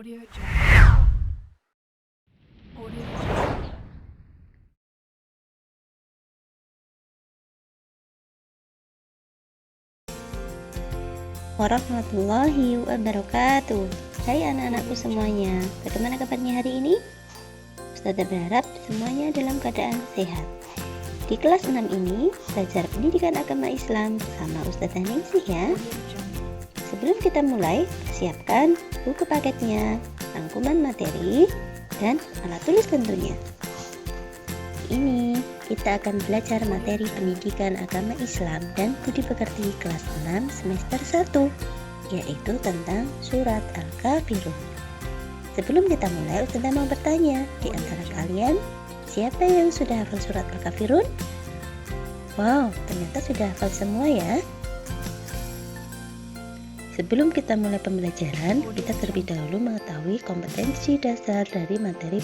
Audio Jungle. Audio Jungle. Warahmatullahi wabarakatuh. Hai anak-anakku semuanya, bagaimana kabarnya hari ini? Ustazah berharap semuanya dalam keadaan sehat. Di kelas 6 ini, belajar pendidikan agama Islam bersama Ustazah Ningsih ya. Sebelum kita mulai, persiapkan buku paketnya, rangkuman materi, dan alat tulis tentunya. Ini kita akan belajar materi pendidikan agama Islam dan budi pekerti kelas 6 semester 1, yaitu tentang surat Al-Kafirun. Sebelum kita mulai, Ustazah mau bertanya, di antara kalian siapa yang sudah hafal surat Al-Kafirun? Wow, ternyata sudah hafal semua ya. Sebelum kita mulai pembelajaran, kita terlebih dahulu mengetahui kompetensi dasar dari materi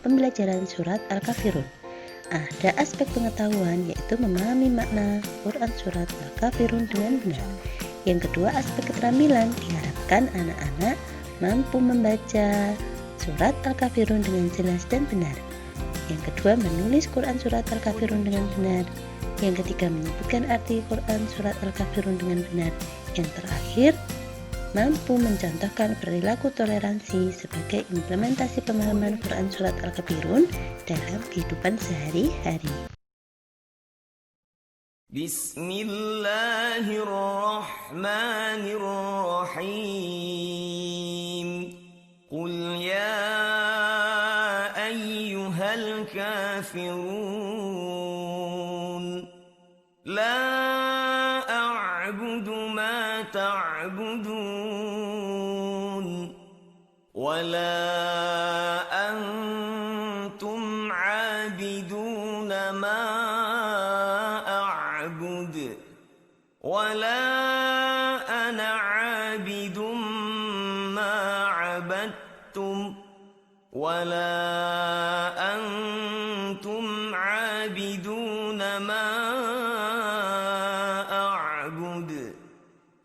pembelajaran surat Al-Kafirun. Ada aspek pengetahuan, yaitu memahami makna Quran surat Al-Kafirun dengan benar. Yang kedua, aspek keterampilan. Diharapkan anak-anak mampu membaca surat Al-Kafirun dengan jelas dan benar. Yang kedua, menulis Quran surat Al-Kafirun dengan benar. Yang ketiga, menyebutkan arti Quran surat Al-Kafirun dengan benar. Yang terakhir, mampu mencontohkan perilaku toleransi sebagai implementasi pemahaman Quran surat Al-Kafirun dalam kehidupan sehari-hari. Bismillahirrahmanirrahim. Qul ya ayyuhal kafirun, la a'budu ma ta'budun, wala antum 'abiduna ma a'bud, wala ana 'abidum ma 'abadtum, wala antum 'abiduna ma a'bud,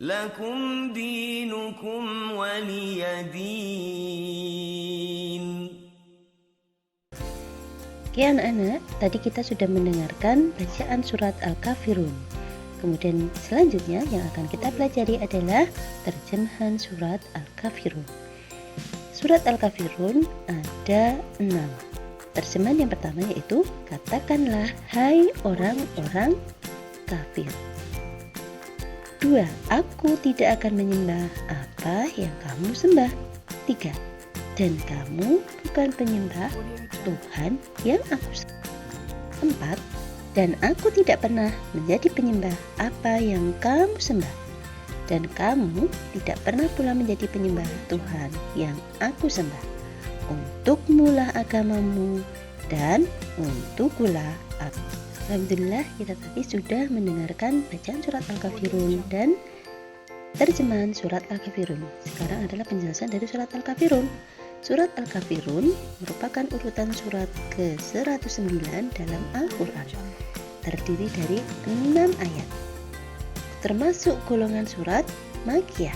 lakum dinukum waliyadin. Oke anak-anak, tadi kita sudah mendengarkan bacaan surat Al-Kafirun. Kemudian selanjutnya yang akan kita pelajari adalah terjemahan surat Al-Kafirun. Surat Al-Kafirun ada 6. Terjemahan yang pertama yaitu, katakanlah hai orang-orang kafir. 2. Aku tidak akan menyembah apa yang kamu sembah. 3. Dan kamu bukan penyembah Tuhan yang aku sembah. 4. Dan aku tidak pernah menjadi penyembah apa yang kamu sembah. Dan kamu tidak pernah pula menjadi penyembah Tuhan yang aku sembah. Untukmulah agamamu dan untukkulah aku. Alhamdulillah, kita tadi sudah mendengarkan bacaan surat Al-Kafirun dan terjemahan surat Al-Kafirun. Sekarang adalah penjelasan dari surat Al-Kafirun. Surat Al-Kafirun merupakan urutan surat ke-109 dalam Al-Quran. Terdiri dari 6 ayat. Termasuk golongan surat Makkiyah.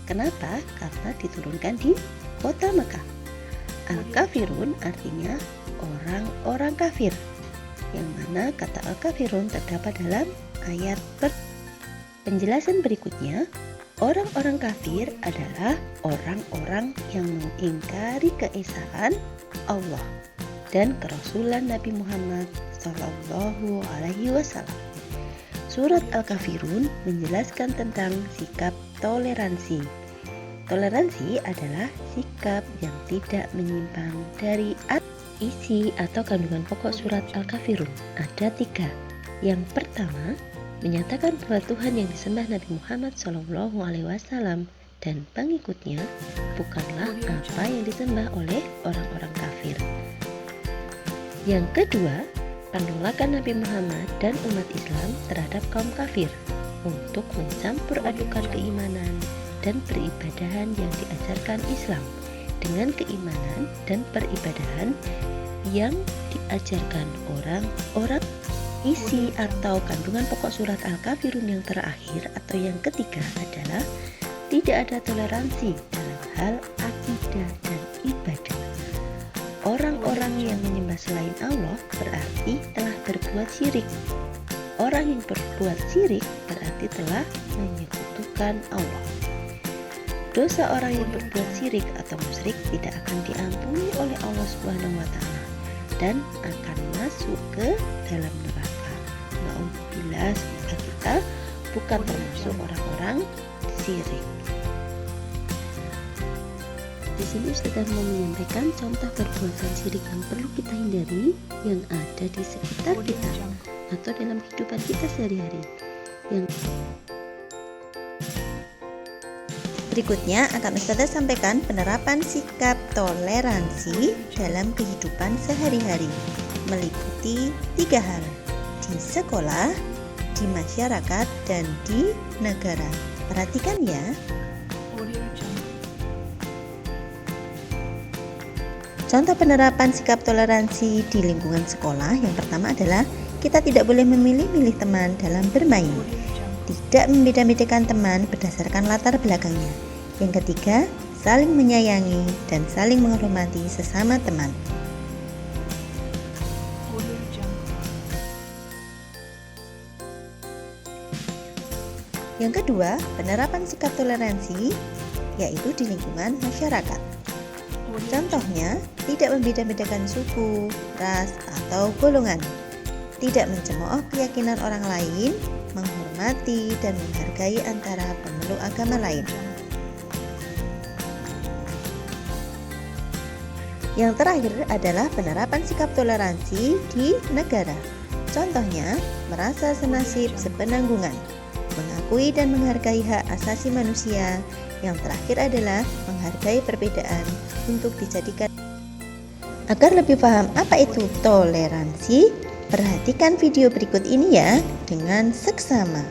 Kenapa? Karena diturunkan di kota Mekah. Al-Kafirun artinya orang-orang kafir, yang mana kata Al-Kafirun terdapat dalam ayat penjelasan berikutnya. Orang-orang kafir adalah orang-orang yang mengingkari keesaan Allah dan kerasulan Nabi Muhammad Sallallahu Alaihi Wasallam. Surat Al-Kafirun menjelaskan tentang sikap toleransi. Toleransi adalah sikap yang tidak menyimpang dari isi atau kandungan pokok surat Al-Kafirun. Ada 3. Yang pertama, menyatakan bahwa Tuhan yang disembah Nabi Muhammad SAW dan pengikutnya bukanlah apa yang disembah oleh orang-orang kafir. Yang kedua, penolakan Nabi Muhammad dan umat Islam terhadap kaum kafir untuk mencampur adukan keimanan dan peribadahan yang diajarkan Islam dengan keimanan dan peribadahan yang diajarkan orang-orang. Isi atau kandungan pokok surat Al-Kafirun yang terakhir atau yang ketiga adalah tidak ada toleransi dalam hal akidah dan ibadah. Orang-orang yang menyembah selain Allah berarti telah berbuat syirik. Orang yang berbuat syirik berarti telah menyekutukan Allah. Dosa orang yang berbuat syirik atau musyrik tidak akan diampuni oleh Allah Subhanahu wa taala dan akan masuk ke dalam neraka. Nauzubillah, semoga kita bukan termasuk orang-orang syirik. Di sini Ustazah mau menyampaikan contoh perbuatan syirik yang perlu kita hindari yang ada di sekitar kita atau dalam kehidupan kita sehari-hari. Yang berikutnya akan Ustazah sampaikan penerapan sikap toleransi dalam kehidupan sehari-hari, meliputi 3 hal: di sekolah, di masyarakat, dan di negara. Perhatikan ya. Contoh penerapan sikap toleransi di lingkungan sekolah yang pertama adalah kita tidak boleh memilih-milih teman dalam bermain. Tidak membeda-bedakan teman berdasarkan latar belakangnya. Yang ketiga, saling menyayangi dan saling menghormati sesama teman. Yang kedua, penerapan sikap toleransi yaitu di lingkungan masyarakat. Contohnya, tidak membeda-bedakan suku, ras, atau golongan. Tidak mencemooh keyakinan orang lain, menghormati dan menghargai antara pemeluk agama lain. Yang terakhir adalah penerapan sikap toleransi di negara. Contohnya, merasa senasib sepenanggungan, mengakui dan menghargai hak asasi manusia. Yang terakhir adalah menghargai perbedaan untuk dijadikan. Agar lebih paham apa itu toleransi, perhatikan video berikut ini ya dengan seksama.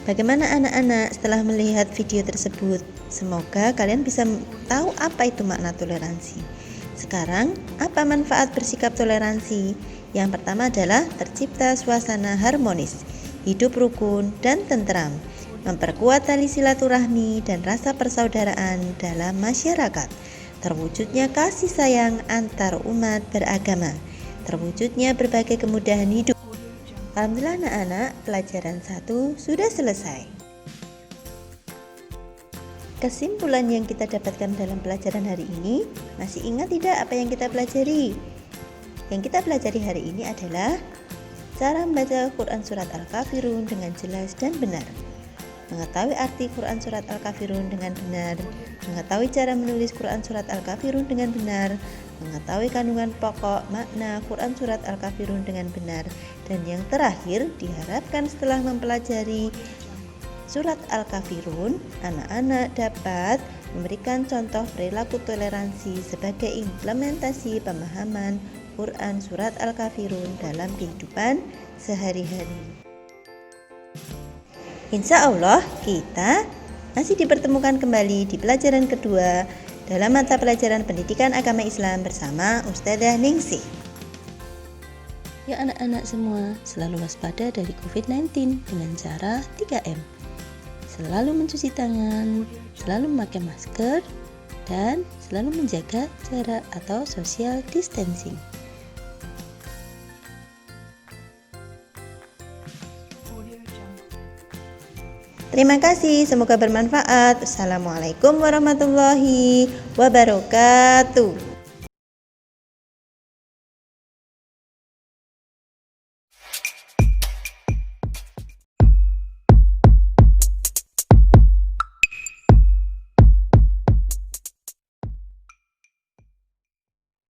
Bagaimana anak-anak setelah melihat video tersebut? Semoga kalian bisa tahu apa itu makna toleransi. Sekarang, apa manfaat bersikap toleransi? Yang pertama adalah tercipta suasana harmonis, hidup rukun dan tentram, memperkuat tali silaturahmi dan rasa persaudaraan dalam masyarakat, terwujudnya kasih sayang antar umat beragama, terwujudnya berbagai kemudahan hidup. Alhamdulillah anak-anak, pelajaran 1 sudah selesai. Kesimpulan yang kita dapatkan dalam pelajaran hari ini, masih ingat tidak apa yang kita pelajari? Yang kita pelajari hari ini adalah cara membaca Quran Surat Al-Kafirun dengan jelas dan benar, mengetahui arti Quran Surat Al-Kafirun dengan benar, mengetahui cara menulis Quran Surat Al-Kafirun dengan benar, mengetahui kandungan pokok makna Quran Surat Al-Kafirun dengan benar, dan yang terakhir diharapkan setelah mempelajari Surat Al-Kafirun, anak-anak dapat memberikan contoh perilaku toleransi sebagai implementasi pemahaman Quran Surat Al-Kafirun dalam kehidupan sehari-hari. Insya Allah kita masih dipertemukan kembali di pelajaran kedua dalam mata pelajaran Pendidikan Agama Islam bersama Ustadzah Ningsih. Ya anak-anak semua, selalu waspada dari COVID-19 dengan cara 3M. Selalu mencuci tangan, selalu memakai masker, dan selalu menjaga jarak atau social distancing. Audio Jungle. Terima kasih, semoga bermanfaat. Assalamualaikum warahmatullahi wabarakatuh.